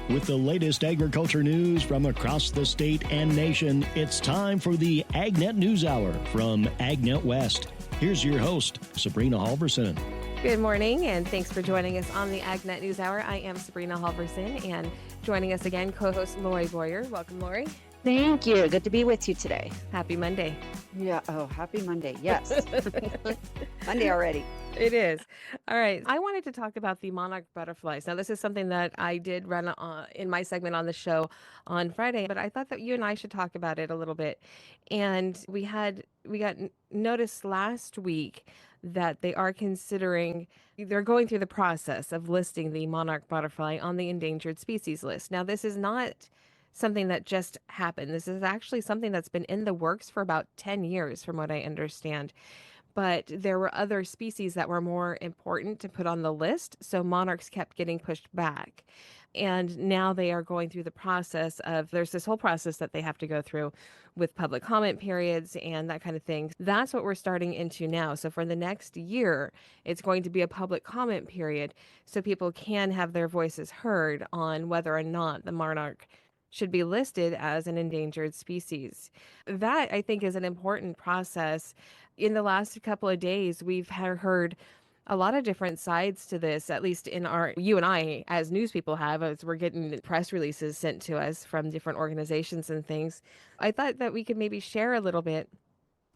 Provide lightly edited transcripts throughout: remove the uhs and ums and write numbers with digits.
With the latest agriculture news from across the state and nation, it's time for the AgNet News Hour from AgNet West. Here's your host, Sabrina Halvorson. Good morning, and thanks for joining us on the AgNet News Hour. I am Sabrina Halvorson, and joining us again, co-host Lorrie Boyer. Welcome, Lorrie. Thank you. Good to be with you today. Happy Monday. Yeah. Oh, happy Monday. Yes. Monday already. It is. All right. I wanted to talk about the monarch butterflies. Now, this is something that I did run in my segment on the show on Friday, but I thought that you and I should talk about it a little bit. And we got notice last week that they're going through the process of listing the monarch butterfly on the endangered species list. Now, this is not something that just happened. This is actually something that's been in the works for about 10 years, from what I understand. But there were other species that were more important to put on the list, so monarchs kept getting pushed back. And now they are going through the process there's this whole process that they have to go through with public comment periods and that kind of thing. That's what we're starting into now. So for the next year, it's going to be a public comment period so people can have their voices heard on whether or not the monarch should be listed as an endangered species. That, I think, is an important process. In the last couple of days, we've heard a lot of different sides to this, at least you and I, as news people have, as we're getting press releases sent to us from different organizations and things. I thought that we could maybe share a little bit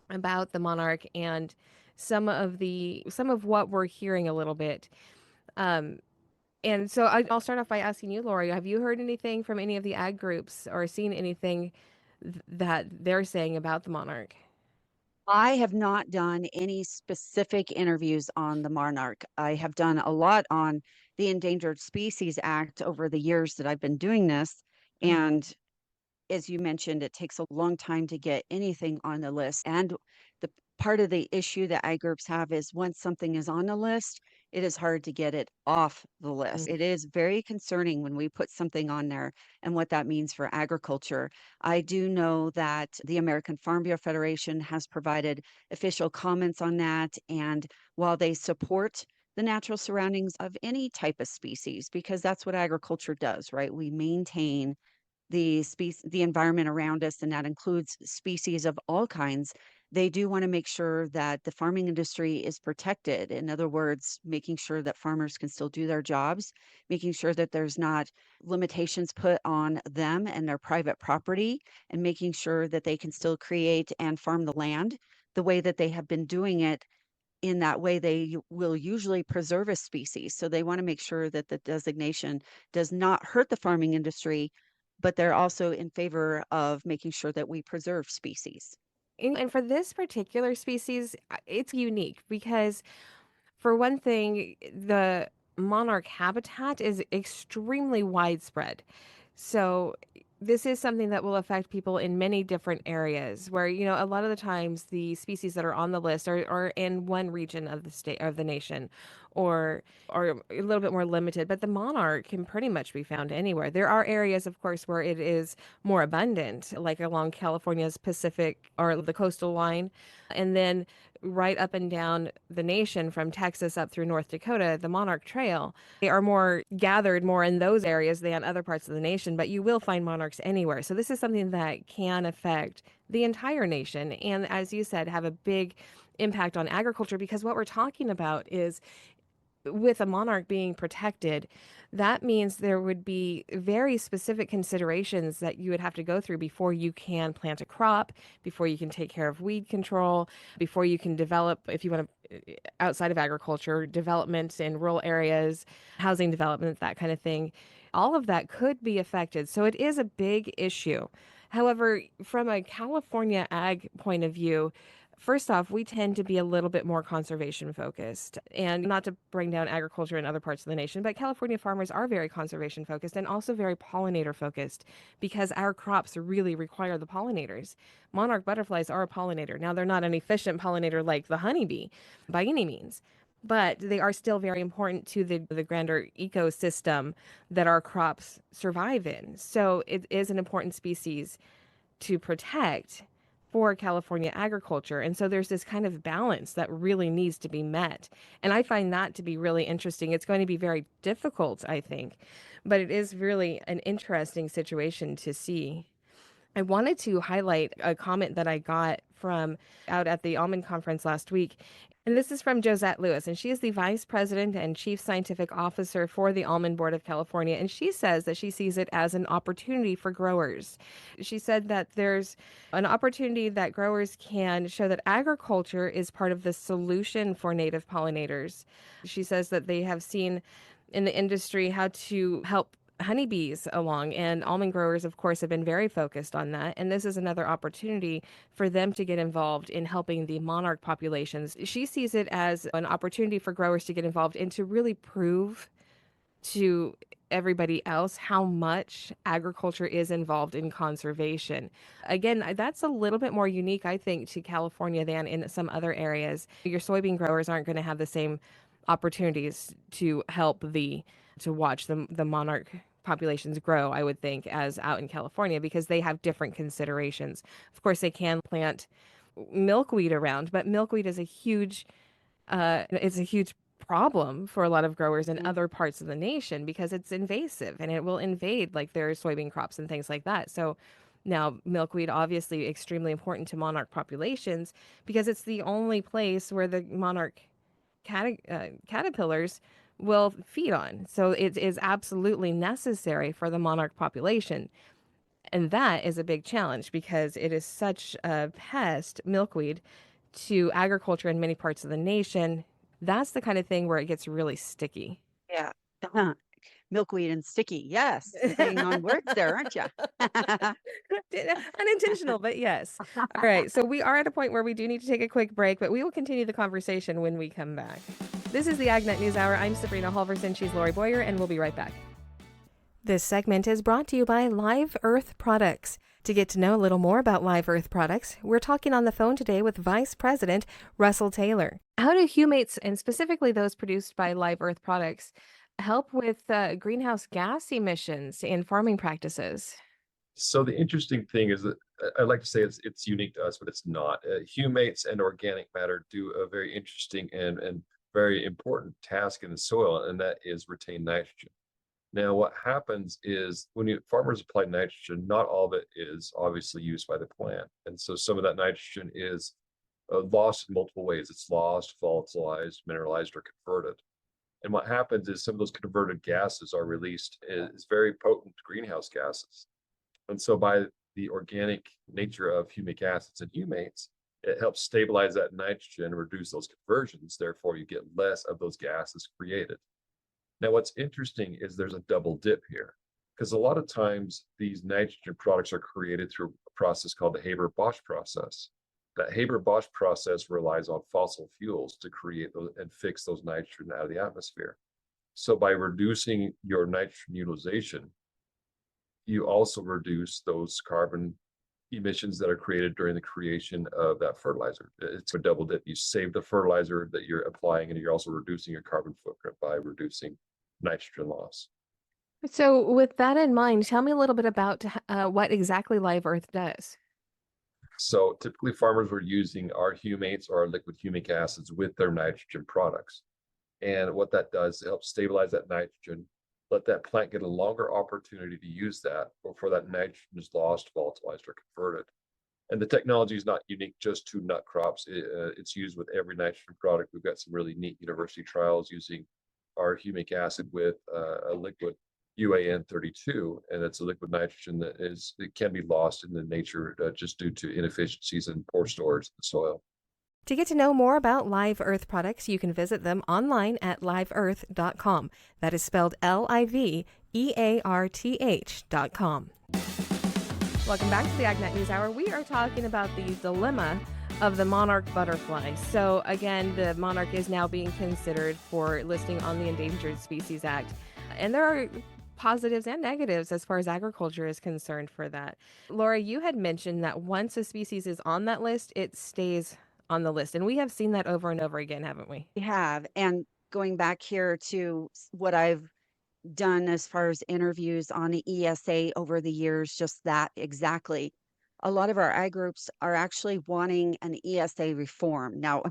about the monarch and some of what we're hearing a little bit. And so I'll start off by asking you, Lorrie, have you heard anything from any of the ag groups or seen anything that they're saying about the monarch? I have not done any specific interviews on the monarch. I have done a lot on the Endangered Species Act over the years that I've been doing this. And as you mentioned, it takes a long time to get anything on the list. And the part of the issue that ag groups have is once something is on the list, it is hard to get it off the list. It is very concerning when we put something on there and what that means for agriculture. I do know that the American Farm Bureau Federation has provided official comments on that. And while they support the natural surroundings of any type of species, because that's what agriculture does, right? We maintain the environment around us, and that includes species of all kinds. They do want to make sure that the farming industry is protected. In other words, making sure that farmers can still do their jobs, making sure that there's not limitations put on them and their private property, and making sure that they can still create and farm the land the way that they have been doing it. In that way, they will usually preserve a species. So they want to make sure that the designation does not hurt the farming industry, but they're also in favor of making sure that we preserve species. And for this particular species, it's unique because, for one thing, the monarch habitat is extremely widespread. So this is something that will affect people in many different areas where, a lot of the times the species that are on the list are in one region of the state of the nation or a little bit more limited, but the monarch can pretty much be found anywhere. There are areas, of course, where it is more abundant, like along California's Pacific or the coastal line. And then right up and down the nation from Texas up through North Dakota, the Monarch Trail, they are gathered more in those areas than other parts of the nation, but you will find monarchs anywhere. So this is something that can affect the entire nation. And as you said, have a big impact on agriculture, because what we're talking about is, with a monarch being protected, that means there would be very specific considerations that you would have to go through before you can plant a crop, before you can take care of weed control, before you can develop, if you want to, outside of agriculture, development in rural areas, housing development, that kind of thing. All of that could be affected. So it is a big issue. However, from a California ag point of view, first off, we tend to be a little bit more conservation focused, and not to bring down agriculture in other parts of the nation, but California farmers are very conservation focused and also very pollinator focused, because our crops really require the pollinators. Monarch butterflies are a pollinator. Now, they're not an efficient pollinator like the honeybee by any means, but they are still very important to the grander ecosystem that our crops survive in. So it is an important species to protect for California agriculture. And so there's this kind of balance that really needs to be met. And I find that to be really interesting. It's going to be very difficult, I think, but it is really an interesting situation to see. I wanted to highlight a comment that I got from out at the Almond Conference last week. And this is from Josette Lewis, and she is the Vice President and Chief Scientific Officer for the Almond Board of California. And she says that she sees it as an opportunity for growers. She said that there's an opportunity that growers can show that agriculture is part of the solution for native pollinators. She says that they have seen in the industry how to help honeybees along, and almond growers of course have been very focused on that, and this is another opportunity for them to get involved in helping the monarch populations. She sees it as an opportunity for growers to get involved and to really prove to everybody else how much agriculture is involved in conservation. Again, that's a little bit more unique, I think, to California than in some other areas. Your soybean growers aren't going to have the same opportunities to help to watch the monarch populations grow, I would think, as out in California, because they have different considerations. Of course, they can plant milkweed around, but milkweed is it's a huge problem for a lot of growers in other parts of the nation because it's invasive and it will invade like their soybean crops and things like that. So now milkweed obviously extremely important to monarch populations because it's the only place where the monarch caterpillars will feed on. So it is absolutely necessary for the monarch population. And that is a big challenge because it is such a pest, milkweed, to agriculture in many parts of the nation. That's the kind of thing where it gets really sticky. Yeah. Milkweed and sticky. Yes. Playing on words there, aren't you? Unintentional, but yes. All right. So we are at a point where we do need to take a quick break, but we will continue the conversation when we come back. This is the AgNet News Hour. I'm Sabrina Halvorson. She's Lorrie Boyer, and we'll be right back. This segment is brought to you by Live Earth Products. To get to know a little more about Live Earth Products, we're talking on the phone today with Vice President Russell Taylor. How do humates, and specifically those produced by Live Earth Products, help with greenhouse gas emissions in farming practices? So the interesting thing is that I like to say it's unique to us, but it's not. Humates and organic matter do a very interesting and very important task in the soil, and that is retain nitrogen. Now, what happens is when farmers apply nitrogen, not all of it is obviously used by the plant. And so some of that nitrogen is lost in multiple ways. It's lost, volatilized, mineralized, or converted. And what happens is some of those converted gases are released as very potent greenhouse gases. And so by the organic nature of humic acids and humates, it helps stabilize that nitrogen, reduce those conversions. Therefore, you get less of those gases created. Now, what's interesting is there's a double dip here, because a lot of times these nitrogen products are created through a process called the Haber-Bosch process. That Haber-Bosch process relies on fossil fuels to create those and fix those nitrogen out of the atmosphere. So by reducing your nitrogen utilization, you also reduce those carbon emissions that are created during the creation of that fertilizer. It's a double dip. You save the fertilizer that you're applying, and you're also reducing your carbon footprint by reducing nitrogen loss. So with that in mind, tell me a little bit about what exactly Live Earth does. So typically farmers were using our humates or our liquid humic acids with their nitrogen products. And what that does, it helps stabilize that nitrogen, let that plant get a longer opportunity to use that before that nitrogen is lost, volatilized, or converted. And the technology is not unique just to nut crops. It's used with every nitrogen product. We've got some really neat university trials using our humic acid with a liquid UAN32, and it's a liquid nitrogen that it can be lost in the nature just due to inefficiencies and poor storage in the soil. To get to know more about Live Earth products, you can visit them online at liveearth.com. That is spelled LIVEARTH.com. Welcome back to the AgNet News Hour. We are talking about the dilemma of the monarch butterfly. So again, the monarch is now being considered for listing on the Endangered Species Act. And there are positives and negatives as far as agriculture is concerned for that. Lorrie, you had mentioned that once a species is on that list, it stays on the list. And we have seen that over and over again, haven't we? We have. And going back here to what I've done as far as interviews on the ESA over the years, just that exactly. a lot of our ag groups are actually wanting an ESA reform. Now,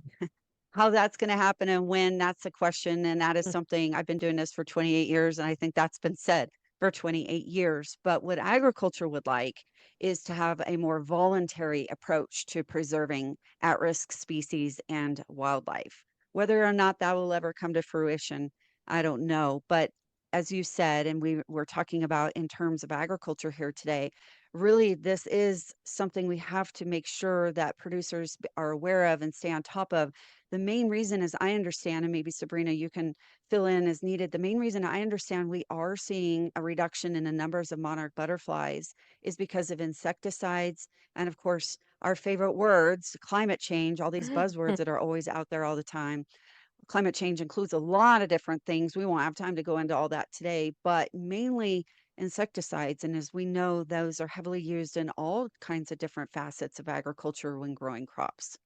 how that's going to happen and when, that's a question. And that is something I've been doing this for 28 years. And I think that's been said for 28 years. But what agriculture would like is to have a more voluntary approach to preserving at-risk species and wildlife. Whether or not that will ever come to fruition, I don't know. But as you said, and we were talking about in terms of agriculture here today, really this is something we have to make sure that producers are aware of and stay on top of. The main reason, as I understand, and maybe Sabrina, you can fill in as needed. The main reason I understand we are seeing a reduction in the numbers of monarch butterflies is because of insecticides. And of course, our favorite words, climate change, all these buzzwords that are always out there all the time. Climate change includes a lot of different things. We won't have time to go into all that today, but mainly insecticides. And as we know, those are heavily used in all kinds of different facets of agriculture when growing crops.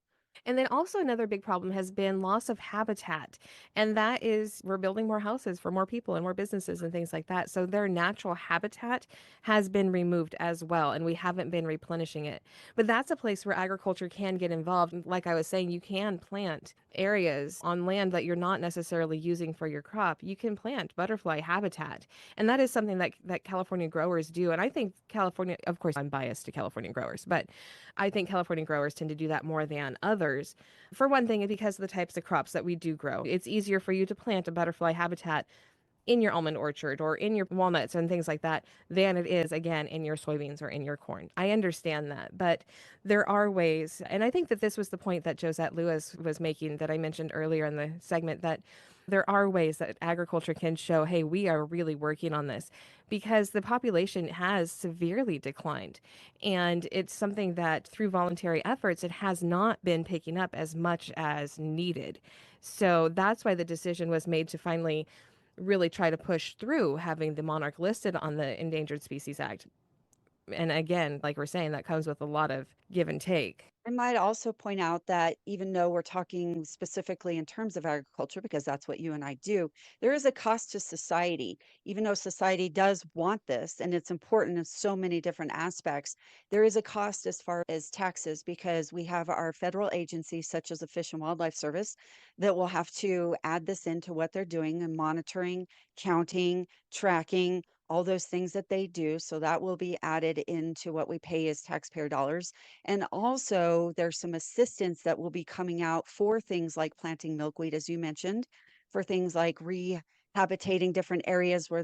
And then also another big problem has been loss of habitat. And that is we're building more houses for more people and more businesses and things like that. So their natural habitat has been removed as well, and we haven't been replenishing it. But that's a place where agriculture can get involved. Like I was saying, you can plant areas on land that you're not necessarily using for your crop. You can plant butterfly habitat. And that is something that California growers do. And I think California, of course, I'm biased to California growers, but I think California growers tend to do that more than others. For one thing, because of the types of crops that we do grow, it's easier for you to plant a butterfly habitat in your almond orchard or in your walnuts and things like that than it is, again, in your soybeans or in your corn. I understand that, but there are ways, and I think that this was the point that Josette Lewis was making that I mentioned earlier in the segment, that there are ways that agriculture can show, hey, we are really working on this, because the population has severely declined. And it's something that through voluntary efforts, it has not been picking up as much as needed. So that's why the decision was made to finally really try to push through having the monarch listed on the Endangered Species Act. And again, like we're saying, that comes with a lot of give and take. I might also point out that even though we're talking specifically in terms of agriculture, because that's what you and I do, there is a cost to society. Even though society does want this and it's important in so many different aspects, there is a cost as far as taxes, because we have our federal agencies such as the Fish and Wildlife Service that will have to add this into what they're doing and monitoring, counting, tracking, all those things that they do. So that will be added into what we pay as taxpayer dollars. And also, there's some assistance that will be coming out for things like planting milkweed, as you mentioned, for things like rehabitating different areas where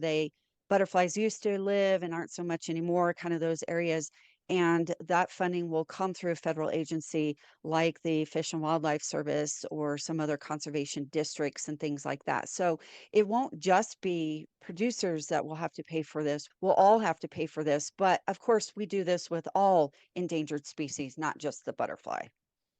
butterflies used to live and aren't so much anymore, kind of those areas. And that funding will come through a federal agency like the Fish and Wildlife Service or some other conservation districts and things like that. So it won't just be producers that will have to pay for this. We'll all have to pay for this. But of course, we do this with all endangered species, not just the butterfly.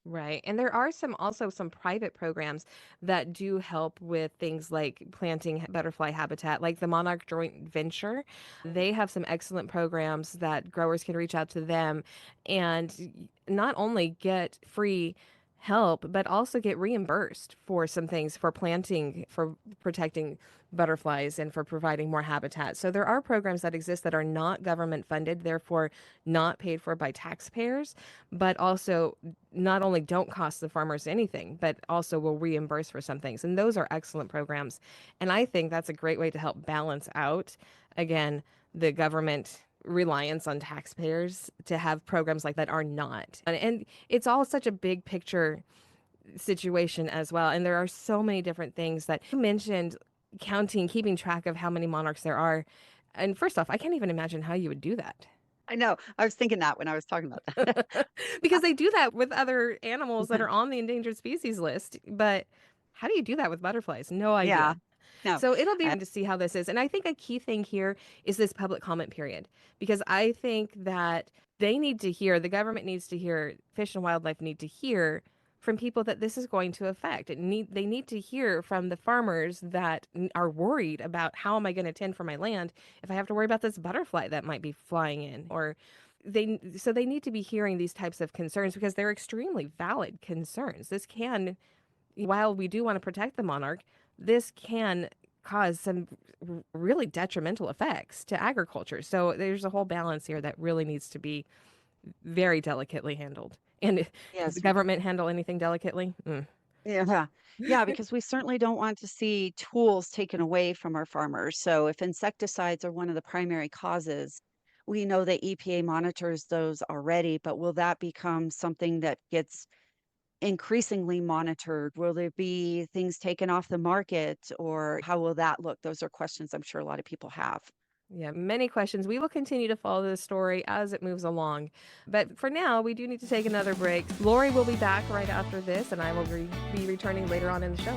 Right. And there are also some private programs that do help with things like planting butterfly habitat, like the Monarch Joint Venture. They have some excellent programs that growers can reach out to them and not only get free help, but also get reimbursed for some things for planting, for protecting butterflies, and for providing more habitat. So there are programs that exist that are not government funded, therefore not paid for by taxpayers, but also not only don't cost the farmers anything, but also will reimburse for some things. And those are excellent programs. And I think that's a great way to help balance out, again, the government reliance on taxpayers to have programs like that are not. And it's all such a big picture situation as well. And there are so many different things that you mentioned, counting, keeping track of how many monarchs there are. And first off, I can't even imagine how you would do that. I know. I was thinking that when I was talking about that. Because they do that with other animals that are on the endangered species list. But how do you do that with butterflies? No Yeah. idea. No. So it'll be fun to see how this is. And I think a key thing here is this public comment period, because I think that the government needs to hear, Fish and Wildlife need to hear from people that this is going to affect. They need to hear from the farmers that are worried about, how am I going to tend for my land if I have to worry about this butterfly that might be flying in, or they need to be hearing these types of concerns, because they're extremely valid concerns. This can, while we do want to protect the monarch, this can cause some really detrimental effects to agriculture. So there's a whole balance here that really needs to be very delicately handled. And does the Yes. government handle anything delicately? Yeah. Yeah, because we certainly don't want to see tools taken away from our farmers. So if insecticides are one of the primary causes, we know that EPA monitors those already, but will that become something that gets increasingly monitored? Will there be things taken off the market, or how will that look? Those are questions I'm sure a lot of people have. Yeah, many questions. We will continue to follow this story as it moves along. But for now, we do need to take another break. Lorrie will be back right after this, and I will be returning later on in the show.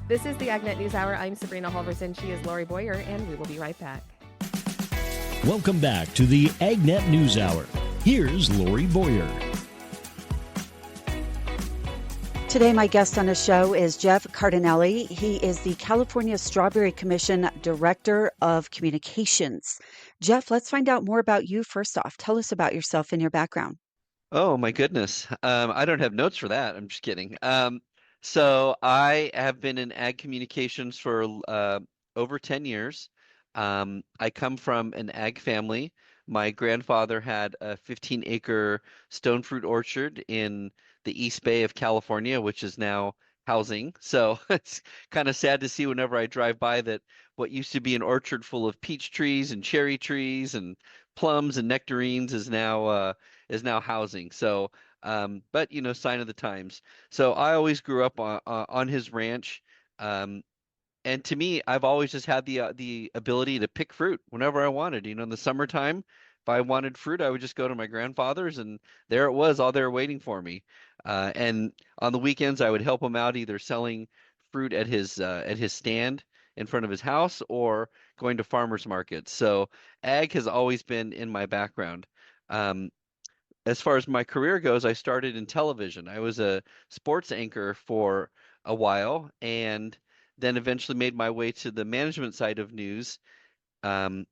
This is the AgNet News Hour. I'm Sabrina Halvorson. She is Lorrie Boyer, and we will be right back. Welcome back to the AgNet News Hour. Here's Lorrie Boyer. Today, my guest on the show is Jeff Cardinale. He is the California Strawberry Commission Director of Communications. Jeff, let's find out more about you first off. Tell us about yourself and your background. Oh my goodness. I don't have notes for that. I'm just kidding. So I have been in ag communications for over 10 years. I come from an ag family. My grandfather had a 15-acre stone fruit orchard in the East Bay of California, which is now housing. So it's kind of sad to see whenever I drive by that what used to be an orchard full of peach trees and cherry trees and plums and nectarines is now housing. So, but sign of the times. So I always grew up on his ranch. Um, and to me, I've always just had the ability to pick fruit whenever I wanted. In the summertime, if I wanted fruit, I would just go to my grandfather's, and there it was, all there waiting for me. And on the weekends, I would help him out either selling fruit at his stand in front of his house or going to farmers markets. So ag has always been in my background. Um, as far as my career goes, I started in television. I was a sports anchor for a while and then eventually made my way to the management side of news. Um,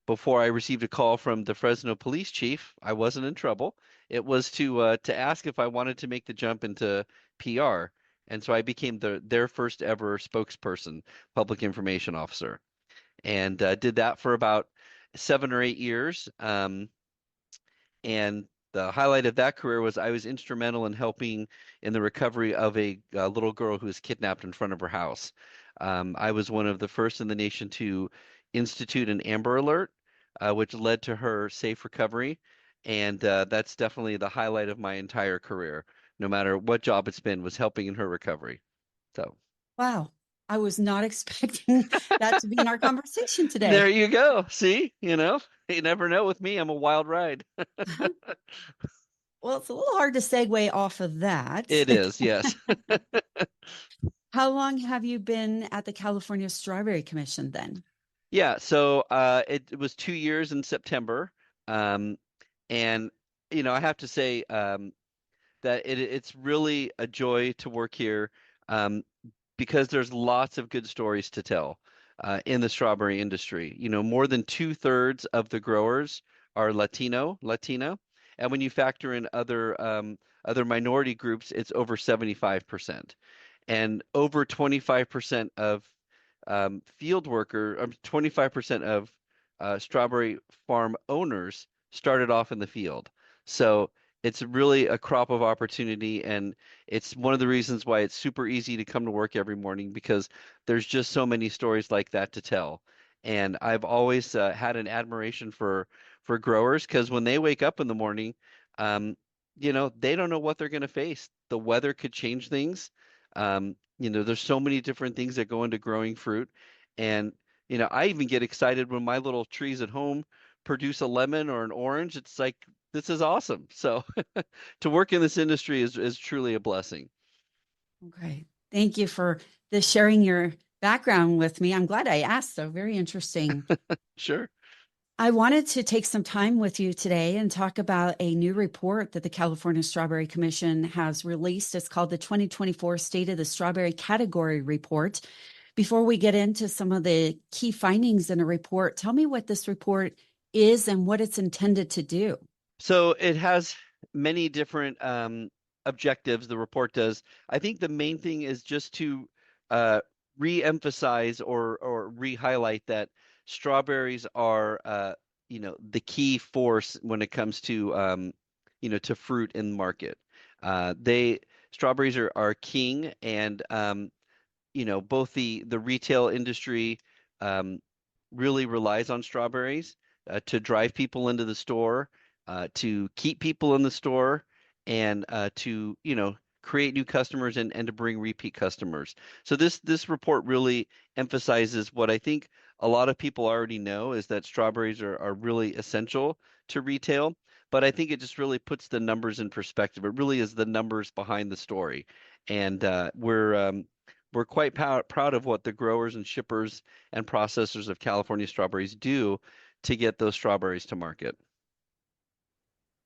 before I received a call from the Fresno police chief, I wasn't in trouble. It was to ask if I wanted to make the jump into PR. And so I became their first ever spokesperson, public information officer, and did that for about 7 or 8 years. And the highlight of that career was I was instrumental in helping in the recovery of a little girl who was kidnapped in front of her house. I was one of the first in the nation to institute an Amber Alert, which led to her safe recovery. And that's definitely the highlight of my entire career, no matter what job it's been, was helping in her recovery. So Wow. I was not expecting that to be in our conversation there today. you go. See, you never know with me. I'm a wild ride. Well, it's a little hard to segue off of that. It is, yes. How long have you been at the California Strawberry Commission then? Yeah, so it was 2 years in September. And I have to say that it's really a joy to work here because there's lots of good stories to tell in the strawberry industry. More than 2/3 of the growers are Latina, and when you factor in other minority groups, it's over 75%. And over 25% of field worker, 25% of strawberry farm owners started off in the field. So it's really a crop of opportunity, and it's one of the reasons why it's super easy to come to work every morning because there's just so many stories like that to tell. And I've always had an admiration for growers because when they wake up in the morning, um, they don't know what they're going to face. The weather could change things. There's so many different things that go into growing fruit. And, I even get excited when my little trees at home produce a lemon or an orange. It's like, this is awesome. So to work in this industry is truly a blessing. Okay. Thank you for sharing your background with me. I'm glad I asked, though. Very interesting. Sure. I wanted to take some time with you today and talk about a new report that the California Strawberry Commission has released. It's called the 2024 State of the Strawberry Category Report. Before we get into some of the key findings in the report, tell me what this report is and what it's intended to do. So it has many different objectives, the report does. I think the main thing is just to re-emphasize or re-highlight that strawberries are the key force when it comes to to fruit in the market. Strawberries are king, and both the retail industry really relies on strawberries to drive people into the store, to keep people in the store, and to create new customers and to bring repeat customers. So this report really emphasizes what I think a lot of people already know, is that strawberries are really essential to retail. But I think it just really puts the numbers in perspective. It really is the numbers behind the story, and we're quite proud of what the growers and shippers and processors of California strawberries do to get those strawberries to market.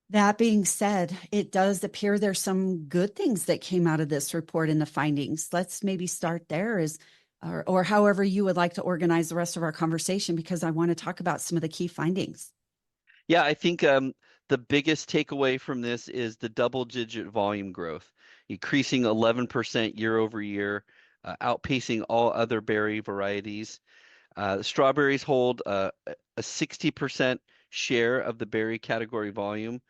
That being said, it does appear there's some good things that came out of this report in the findings. Let's maybe start there, or however you would like to organize the rest of our conversation, because I want to talk about some of the key findings. Yeah, I think the biggest takeaway from this is the double-digit volume growth, increasing 11% year over year, outpacing all other berry varieties. Strawberries hold a 60% share of the berry category volume.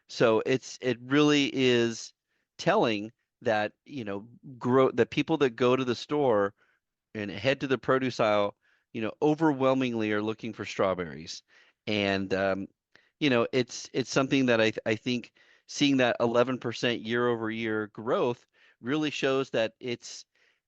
So it really is telling that that people that go to the store and head to the produce aisle, overwhelmingly are looking for strawberries. And it's something that I think seeing that 11% year over year growth really shows that it's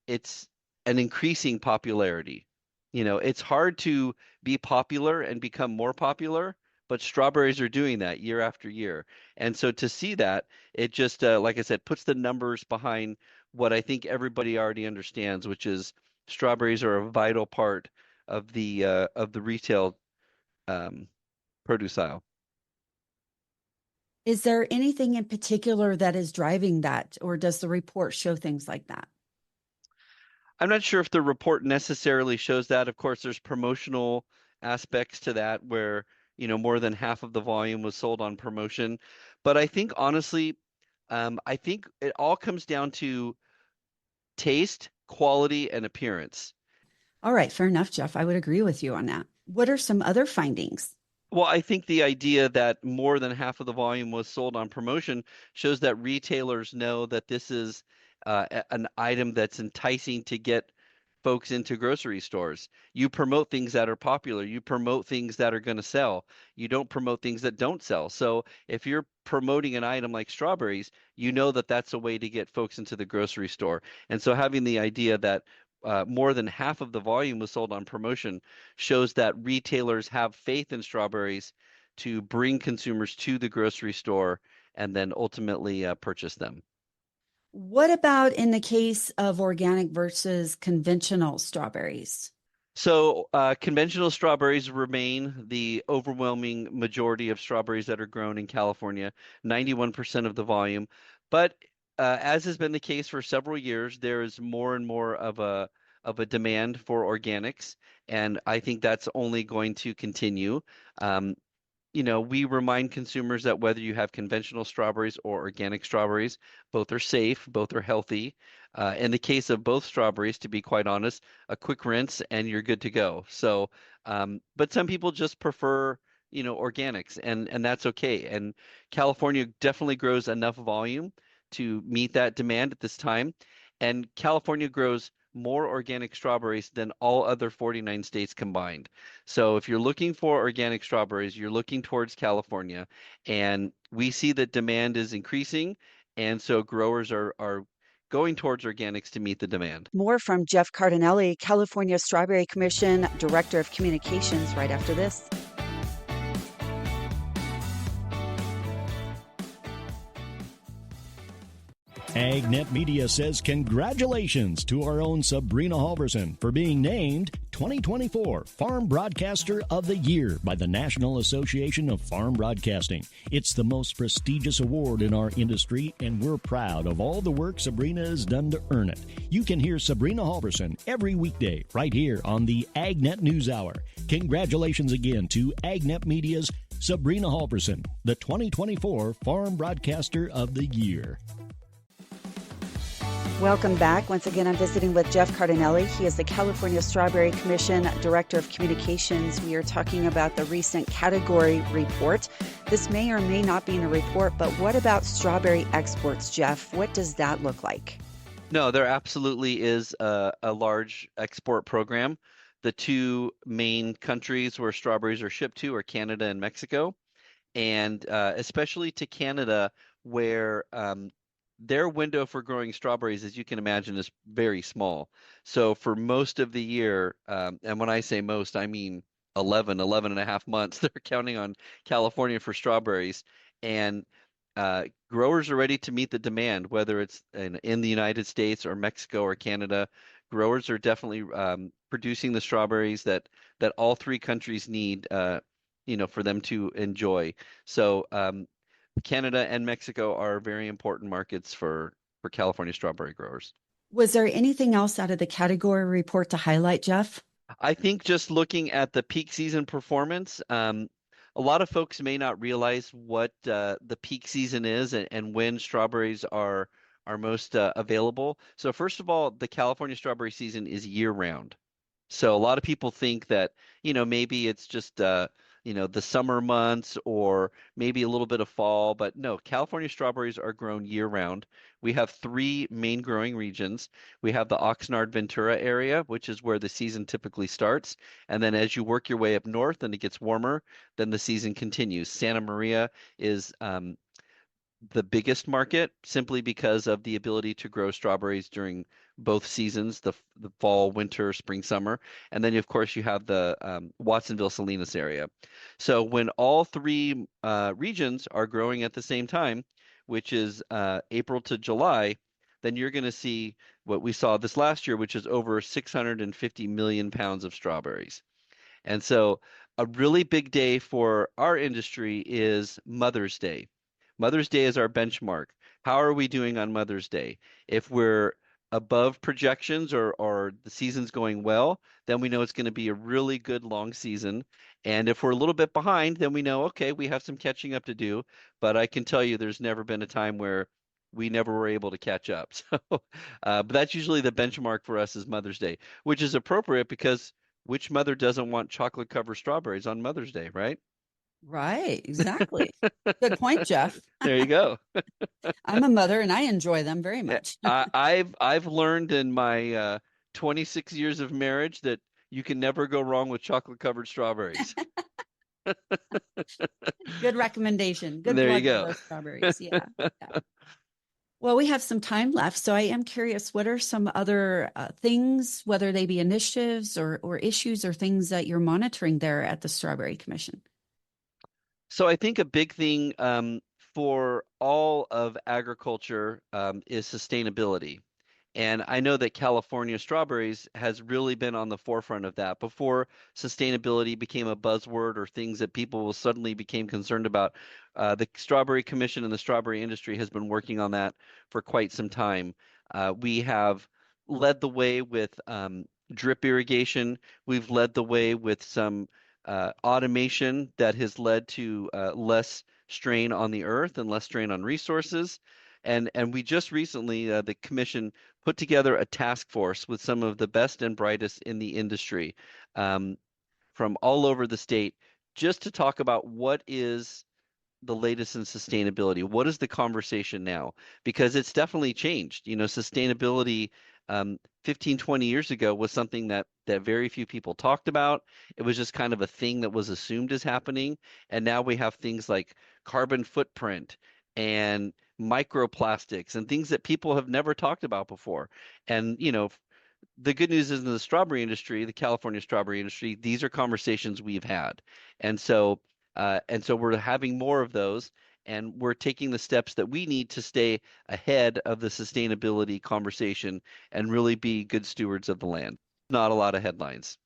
an increasing popularity. It's hard to be popular and become more popular, but strawberries are doing that year after year. And so to see that, it just, like I said, puts the numbers behind what I think everybody already understands, which is strawberries are a vital part of the retail produce aisle. Is there anything in particular that is driving that, or does the report show things like that? I'm not sure if the report necessarily shows that. Of course, there's promotional aspects to that where, more than half of the volume was sold on promotion. But I think honestly, I think it all comes down to taste, quality, and appearance. All right, fair enough, Jeff. I would agree with you on that. What are some other findings? Well, I think the idea that more than half of the volume was sold on promotion shows that retailers know that this is an item that's enticing to get folks into grocery stores. You promote things that are popular. You promote things that are going to sell. You don't promote things that don't sell. So if you're promoting an item like strawberries, you know that that's a way to get folks into the grocery store. And so having the idea that more than half of the volume was sold on promotion shows that retailers have faith in strawberries to bring consumers to the grocery store and then ultimately purchase them. What about in the case of organic versus conventional strawberries? So conventional strawberries remain the overwhelming majority of strawberries that are grown in California, 91% of the volume. But as has been the case for several years, there is more and more of a demand for organics, and I think that's only going to continue. We remind consumers that whether you have conventional strawberries or organic strawberries, both are safe, both are healthy. In the case of both strawberries, to be quite honest, a quick rinse and you're good to go. So, but some people just prefer, organics, and that's okay. And California definitely grows enough volume to meet that demand at this time. And California grows more organic strawberries than all other 49 states combined. So if you're looking for organic strawberries, you're looking towards California, and we see that demand is increasing, and so growers are going towards organics to meet the demand. More from Jeff Cardinale, California Strawberry Commission Director of Communications, right after this. AgNet Media says congratulations to our own Sabrina Halvorson for being named 2024 Farm Broadcaster of the Year by the National Association of Farm Broadcasting. It's the most prestigious award in our industry, and we're proud of all the work Sabrina has done to earn it. You can hear Sabrina Halvorson every weekday right here on the AgNet News Hour. Congratulations again to AgNet Media's Sabrina Halvorson, the 2024 Farm Broadcaster of the Year. Welcome back. Once again, I'm visiting with Jeff Cardinale. He is the California Strawberry Commission Director of Communications. We are talking about the recent category report This may or may not be in the report, but what about strawberry exports, Jeff? What does that look like? No, there absolutely is a large export program. The two main countries where strawberries are shipped to are Canada and Mexico, and especially to Canada, where their window for growing strawberries, as you can imagine, is very small. So for most of the year, and when I say most, I mean 11 and a half months, they're counting on California for strawberries. And growers are ready to meet the demand, whether it's in the United States or Mexico or Canada. Growers are definitely producing the strawberries that all three countries need, for them to enjoy. So Canada and Mexico are very important markets for California strawberry growers. Was there anything else out of the category report to highlight, Jeff? I think just looking at the peak season performance, a lot of folks may not realize what the peak season is and when strawberries are most available. So first of all, the California strawberry season is year round. So a lot of people think that, maybe it's just the summer months or maybe a little bit of fall, but no, California strawberries are grown year round. We have three main growing regions. We have the Oxnard-Ventura area, which is where the season typically starts. And then as you work your way up north and it gets warmer, then the season continues. Santa Maria is the biggest market simply because of the ability to grow strawberries during both seasons, the fall, winter, spring, summer. And then, of course, you have the Watsonville, Salinas area. So when all three regions are growing at the same time, which is April to July, then you're going to see what we saw this last year, which is over 650 million pounds of strawberries. And so a really big day for our industry is Mother's Day. Mother's Day is our benchmark. How are we doing on Mother's Day? If we're above projections or the season's going well, then we know it's going to be a really good long season. And if we're a little bit behind, then we know, okay, we have some catching up to do. But I can tell you there's never been a time where we never were able to catch up. So, but that's usually the benchmark for us is Mother's Day, which is appropriate because which mother doesn't want chocolate covered strawberries on Mother's Day, right? Right, exactly. Good point, Jeff. There you go. I'm a mother and I enjoy them very much. I've learned in my 26 years of marriage that you can never go wrong with chocolate covered strawberries. Good recommendation. Good There you luck with go. those strawberries. Yeah. Well, we have some time left, so I am curious, what are some other things, whether they be initiatives or issues or things that you're monitoring there at the Strawberry Commission? So I think a big thing for all of agriculture is sustainability. And I know that California strawberries has really been on the forefront of that. Before sustainability became a buzzword or things that people suddenly became concerned about, the Strawberry Commission and the strawberry industry has been working on that for quite some time. We have led the way with drip irrigation. We've led the way with some automation that has led to less strain on the earth and less strain on resources. And we just recently, the commission put together a task force with some of the best and brightest in the industry from all over the state, just to talk about what is the latest in sustainability. What is the conversation now? Because it's definitely changed. Sustainability 15, 20 years ago was something that very few people talked about. It was just kind of a thing that was assumed as happening. And now we have things like carbon footprint and microplastics and things that people have never talked about before. And, the good news is in the strawberry industry, the California strawberry industry, these are conversations we've had. And so we're having more of those, and we're taking the steps that we need to stay ahead of the sustainability conversation and really be good stewards of the land. Not a lot of headlines.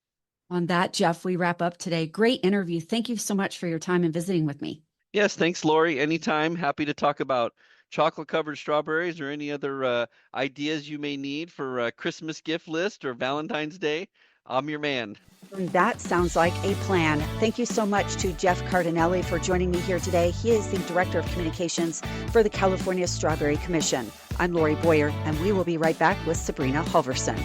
On that, Jeff, we wrap up today. Great interview. Thank you so much for your time and visiting with me. Yes, thanks, Lorrie. Anytime. Happy to talk about chocolate-covered strawberries or any other ideas you may need for a Christmas gift list or Valentine's Day. I'm your man. That sounds like a plan. Thank you so much to Jeff Cardinale for joining me here today. He is the Director of Communications for the California Strawberry Commission. I'm Lorrie Boyer, and we will be right back with Sabrina Halvorson.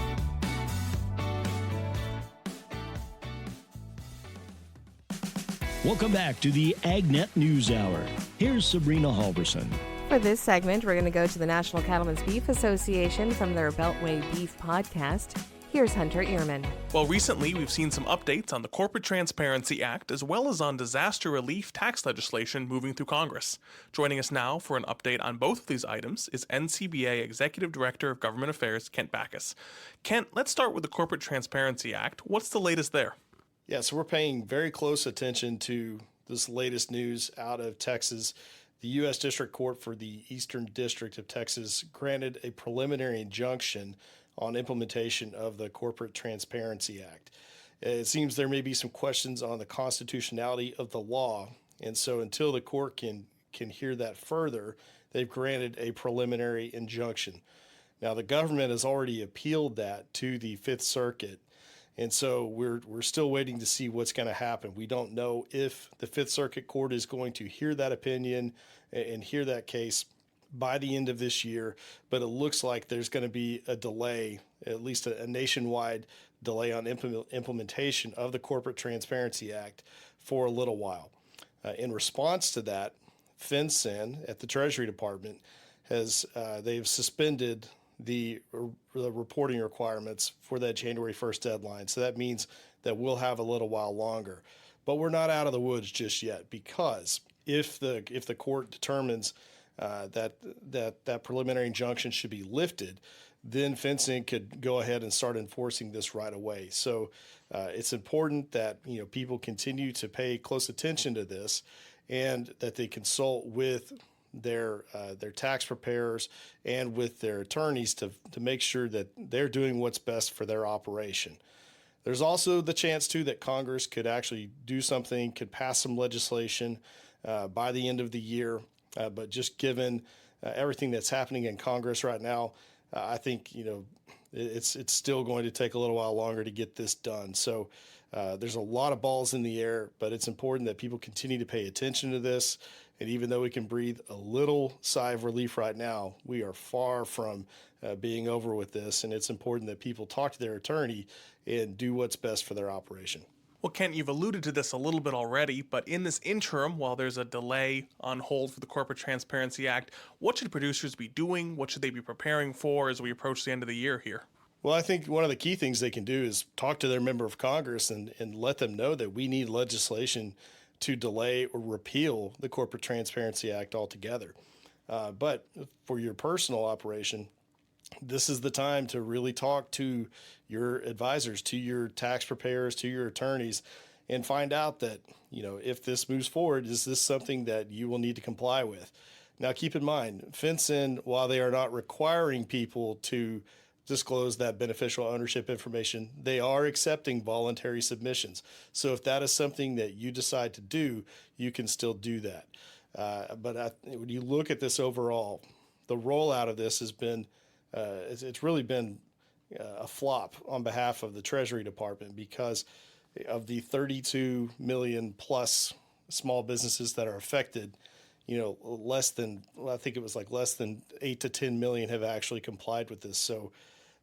Welcome back to the AgNet News Hour. Here's Sabrina Halvorson. For this segment, we're going to go to the National Cattlemen's Beef Association from their Beltway Beef podcast. Here's Hunter Ehrman. Well, recently we've seen some updates on the Corporate Transparency Act as well as on disaster relief tax legislation moving through Congress. Joining us now for an update on both of these items is NCBA Executive Director of Government Affairs, Kent Backus. Kent, let's start with the Corporate Transparency Act. What's the latest there? Yeah, so we're paying very close attention to this latest news out of Texas. The U.S. District Court for the Eastern District of Texas granted a preliminary injunction on implementation of the Corporate Transparency Act. It seems there may be some questions on the constitutionality of the law, and so until the court can hear that further, they've granted a preliminary injunction. Now, the government has already appealed that to the Fifth Circuit, and so we're still waiting to see what's going to happen. We don't know if the Fifth Circuit Court is going to hear that opinion and hear that case by the end of this year, but it looks like there's going to be a delay, at least a nationwide delay on implementation of the Corporate Transparency Act for a little while. In response to that, FinCEN at the Treasury Department they've suspended the reporting requirements for that January 1st deadline. So that means that we'll have a little while longer. But we're not out of the woods just yet, because if the court determines that preliminary injunction should be lifted, then FinCEN could go ahead and start enforcing this right away. So it's important that people continue to pay close attention to this, and that they consult with their tax preparers and with their attorneys to make sure that they're doing what's best for their operation. There's also the chance too that Congress could actually do something, could pass some legislation by the end of the year. But just given everything that's happening in Congress right now, I think it's still going to take a little while longer to get this done. So there's a lot of balls in the air, but it's important that people continue to pay attention to this. And even though we can breathe a little sigh of relief right now, we are far from being over with this. And it's important that people talk to their attorney and do what's best for their operation. Well, Kent, you've alluded to this a little bit already, but in this interim, while there's a delay on hold for the Corporate Transparency Act, what should producers be doing? What should they be preparing for as we approach the end of the year here? Well, I think one of the key things they can do is talk to their member of Congress and let them know that we need legislation to delay or repeal the Corporate Transparency Act altogether. But for your personal operation, this is the time to really talk to your advisors, to your tax preparers, to your attorneys, and find out that, if this moves forward, is this something that you will need to comply with? Now, keep in mind, FinCEN, while they are not requiring people to disclose that beneficial ownership information, they are accepting voluntary submissions. So if that is something that you decide to do, you can still do that. But when you look at this overall, the rollout of this has been it's really been a flop on behalf of the Treasury Department, because of the 32 million plus small businesses that are affected, less than 8 to 10 million have actually complied with this. So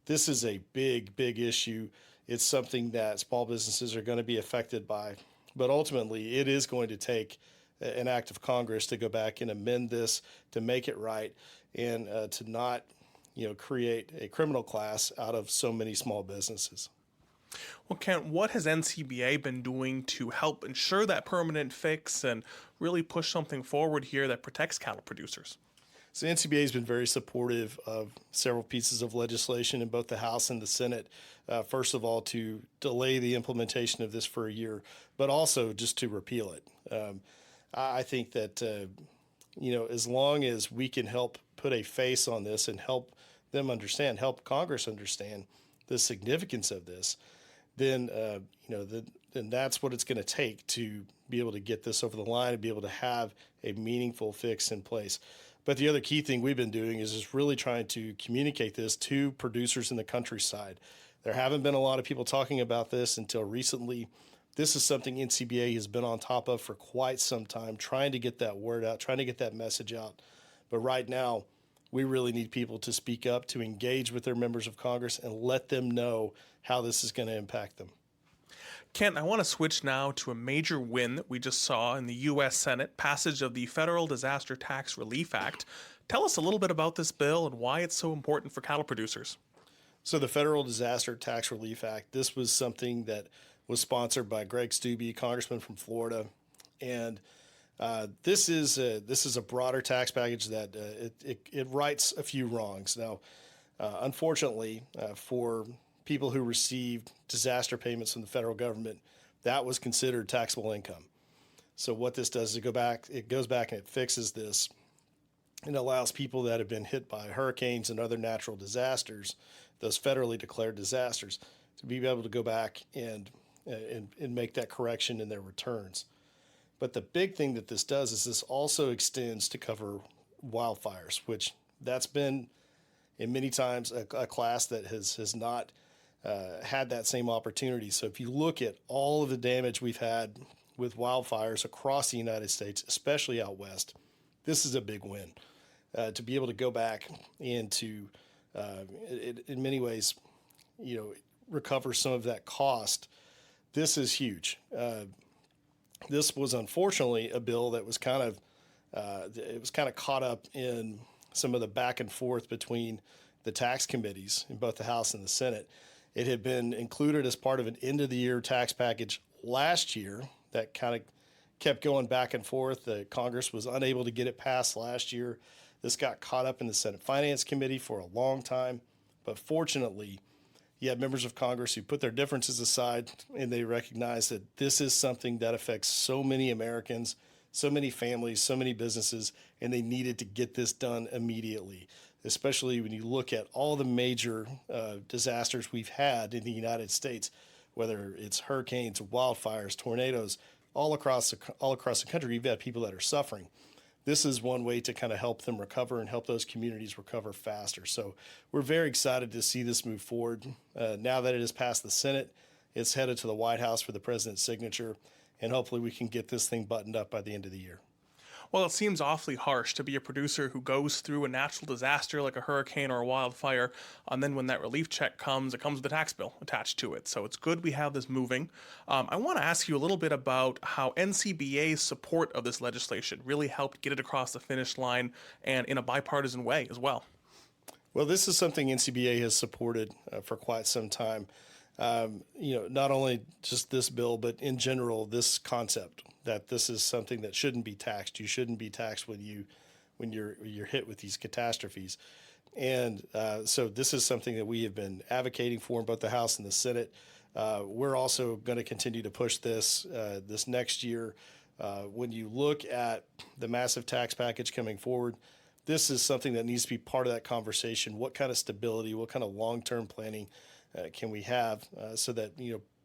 this is a big, big issue. It's something that small businesses are going to be affected by, but ultimately it is going to take an act of Congress to go back and amend this, to make it right, and to not create a criminal class out of so many small businesses. Well, Kent, what has NCBA been doing to help ensure that permanent fix and really push something forward here that protects cattle producers? So NCBA has been very supportive of several pieces of legislation in both the House and the Senate. First of all, to delay the implementation of this for a year, but also just to repeal it. I think that, as long as we can help put a face on this and help them understand, help Congress understand the significance of this, then then that's what it's going to take to be able to get this over the line and be able to have a meaningful fix in place. But the other key thing we've been doing is just really trying to communicate this to producers in the countryside. There haven't been a lot of people talking about this until recently. This is something NCBA has been on top of for quite some time, trying to get that word out, trying to get that message out. But right now, we really need people to speak up, to engage with their members of Congress and let them know how this is going to impact them. Kent, I want to switch now to a major win that we just saw in the U.S. Senate, passage of the Federal Disaster Tax Relief Act. Tell us a little bit about this bill and why it's so important for cattle producers. So the Federal Disaster Tax Relief Act, this was something that was sponsored by Greg Steube, congressman from Florida. And this is a broader tax package that it rights a few wrongs. Now, unfortunately, for people who received disaster payments from the federal government, that was considered taxable income. So what this does is it goes back and it fixes this and allows people that have been hit by hurricanes and other natural disasters, those federally declared disasters, to be able to go back and make that correction in their returns. But the big thing that this does is this also extends to cover wildfires, which that's been in many times a class that has not had that same opportunity. So if you look at all of the damage we've had with wildfires across the United States, especially out west, this is a big win. To be able to go back and to, in many ways, recover some of that cost, this is huge. This was unfortunately a bill that was kind of caught up in some of the back and forth between the tax committees in both the House and the Senate. It had been included as part of an end of the year tax package last year that kind of kept going back and forth. The Congress was unable to get it passed last year. This got caught up in the Senate Finance Committee for a long time, but fortunately, you have members of Congress who put their differences aside and they recognize that this is something that affects so many Americans, so many families, so many businesses, and they needed to get this done immediately, especially when you look at all the major disasters we've had in the United States, whether it's hurricanes, wildfires, tornadoes, all across the country. You've had people that are suffering. This is one way to kind of help them recover and help those communities recover faster. So we're very excited to see this move forward. Now that it has passed the Senate, it's headed to the White House for the president's signature, and hopefully we can get this thing buttoned up by the end of the year. Well, it seems awfully harsh to be a producer who goes through a natural disaster like a hurricane or a wildfire, and then when that relief check comes, it comes with a tax bill attached to it. So it's good we have this moving. I want to ask you a little bit about how NCBA's support of this legislation really helped get it across the finish line and in a bipartisan way as well. Well, this is something NCBA has supported for quite some time. Not only just this bill, but in general, this concept that this is something that shouldn't be taxed. You shouldn't be taxed when you're hit with these catastrophes. And so this is something that we have been advocating for in both the House and the Senate. We're also going to continue to push this next year. When you look at the massive tax package coming forward, this is something that needs to be part of that conversation. What kind of stability, what kind of long-term planning can we have so that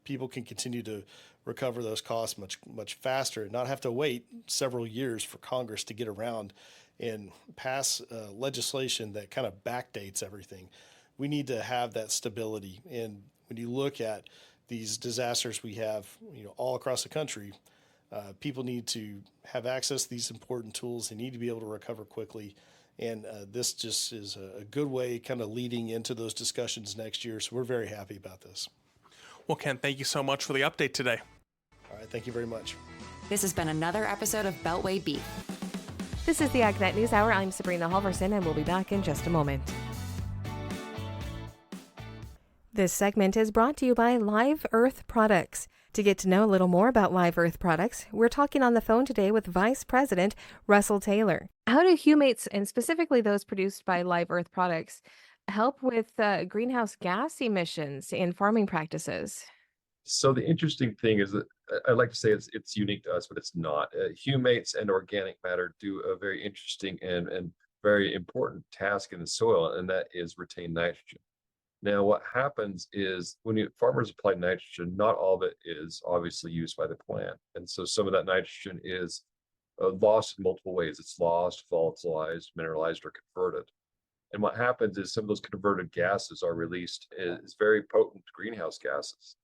people can continue to recover those costs much faster and not have to wait several years for Congress to get around and pass legislation that kind of backdates everything. We need to have that stability. And when you look at these disasters we have all across the country, people need to have access to these important tools. They need to be able to recover quickly. And this just is a good way kind of leading into those discussions next year. So we're very happy about this. Well, Ken, thank you so much for the update today. All right. Thank you very much. This has been another episode of Beltway Beef. This is the AgNet News Hour. I'm Sabrina Halvorson, and we'll be back in just a moment. This segment is brought to you by Live Earth Products. To get to know a little more about Live Earth Products, we're talking on the phone today with Vice President Russell Taylor. How do humates, and specifically those produced by Live Earth Products, help with greenhouse gas emissions in farming practices? So the interesting thing is that I like to say it's unique to us, but it's not. Humates and organic matter do a very interesting and very important task in the soil, and that is retain nitrogen. Now, what happens is when farmers apply nitrogen, not all of it is obviously used by the plant. And so some of that nitrogen is lost in multiple ways. It's lost, volatilized, mineralized, or converted. And what happens is some of those converted gases are released as very potent greenhouse gases.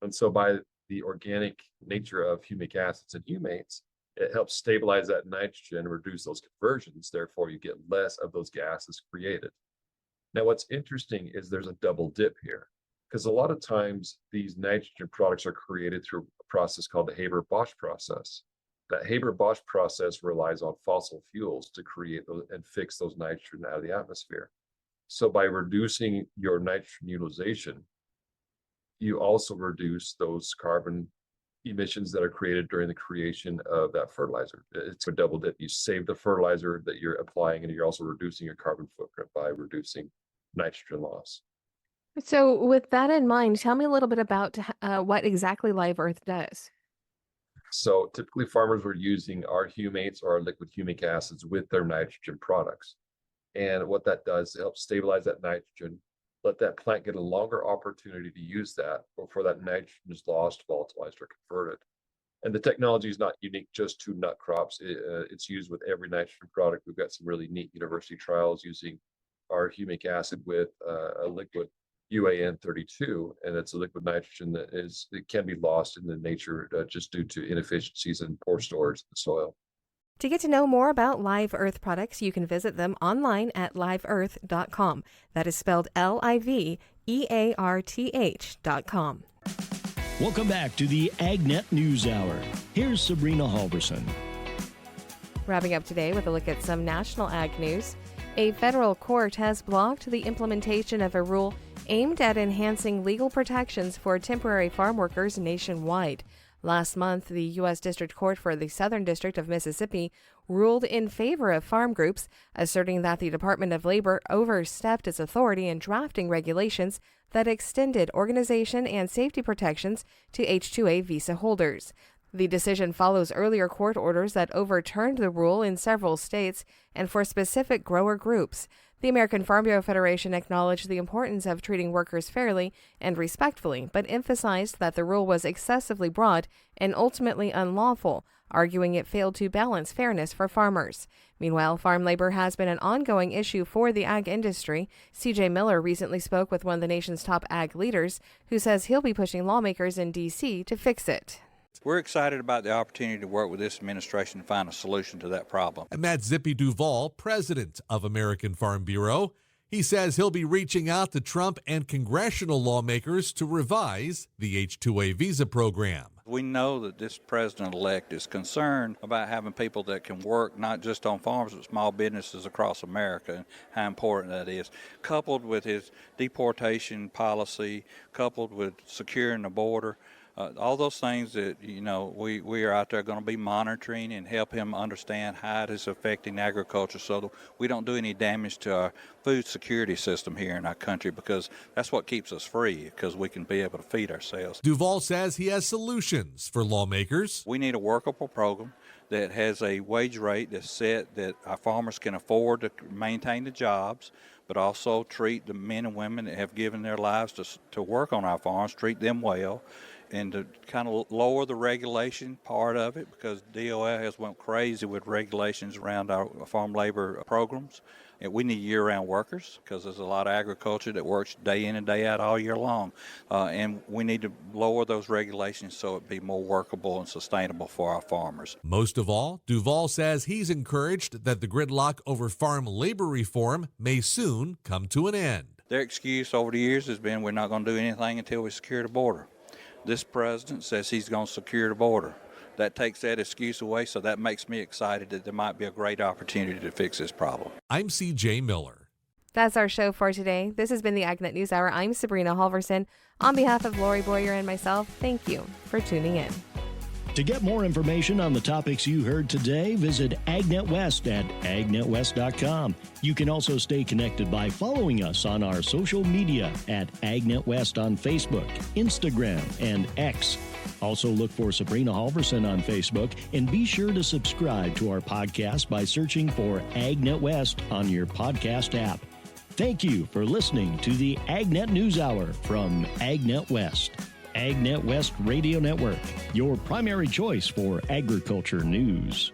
And so by the organic nature of humic acids and humates, it helps stabilize that nitrogen and reduce those conversions. Therefore, you get less of those gases created. Now, what's interesting is there's a double dip here. Because a lot of times these nitrogen products are created through a process called the Haber-Bosch process. That Haber-Bosch process relies on fossil fuels to create those and fix those nitrogen out of the atmosphere. So by reducing your nitrogen utilization, you also reduce those carbon emissions that are created during the creation of that fertilizer. It's a double dip. You save the fertilizer that you're applying, and you're also reducing your carbon footprint by reducing nitrogen loss. So, with that in mind, tell me a little bit about what exactly Live Earth does. So typically farmers were using our humates or our liquid humic acids with their nitrogen products. And what that does, it helps stabilize that nitrogen, let that plant get a longer opportunity to use that before that nitrogen is lost, volatilized, or converted. And the technology is not unique just to nut crops. It's used with every nitrogen product. We've got some really neat university trials using our humic acid with a liquid UAN 32, and it's a liquid nitrogen it can be lost in the nature just due to inefficiencies and poor storage in the soil. To get to know more about Live Earth products, you can visit them online at liveearth.com. That is spelled LIVEARTH.com. Welcome back to the AgNet News Hour. Here's Sabrina Halvorson. Wrapping up today with a look at some national ag news. A federal court has blocked the implementation of a rule aimed at enhancing legal protections for temporary farm workers nationwide. Last month, the U.S. District Court for the Southern District of Mississippi ruled in favor of farm groups, asserting that the Department of Labor overstepped its authority in drafting regulations that extended organization and safety protections to H-2A visa holders. The decision follows earlier court orders that overturned the rule in several states and for specific grower groups. The American Farm Bureau Federation acknowledged the importance of treating workers fairly and respectfully, but emphasized that the rule was excessively broad and ultimately unlawful, arguing it failed to balance fairness for farmers. Meanwhile, farm labor has been an ongoing issue for the ag industry. C.J. Miller recently spoke with one of the nation's top ag leaders, who says he'll be pushing lawmakers in D.C. to fix it. We're excited about the opportunity to work with this administration to find a solution to that problem. And that's Zippy Duvall, president of American Farm Bureau. He says he'll be reaching out to Trump and congressional lawmakers to revise the H-2A visa program. We know that this president-elect is concerned about having people that can work not just on farms but small businesses across America, and how important that is. Coupled with his deportation policy, coupled with securing the border, all those things that, we are out there going to be monitoring and help him understand how it is affecting agriculture so that we don't do any damage to our food security system here in our country, because that's what keeps us free, because we can be able to feed ourselves. Duvall says he has solutions for lawmakers. We need a workable program that has a wage rate that's set that our farmers can afford to maintain the jobs, but also treat the men and women that have given their lives to work on our farms, treat them well, and to kind of lower the regulation part of it, because DOL has went crazy with regulations around our farm labor programs. And we need year-round workers, because there's a lot of agriculture that works day in and day out all year long. And we need to lower those regulations so it be more workable and sustainable for our farmers. Most of all, Duvall says he's encouraged that the gridlock over farm labor reform may soon come to an end. Their excuse over the years has been we're not going to do anything until we secure the border. This president says he's going to secure the border. That takes that excuse away, so that makes me excited that there might be a great opportunity to fix this problem. I'm C.J. Miller. That's our show for today. This has been the AgNet News Hour. I'm Sabrina Halvorson. On behalf of Lorrie Boyer and myself, thank you for tuning in. To get more information on the topics you heard today, visit AgNet West at agnetwest.com. You can also stay connected by following us on our social media at AgNet West on Facebook, Instagram, and X. Also look for Sabrina Halvorson on Facebook, and be sure to subscribe to our podcast by searching for AgNet West on your podcast app. Thank you for listening to the AgNet News Hour from AgNet West. AgNet West Radio Network, your primary choice for agriculture news.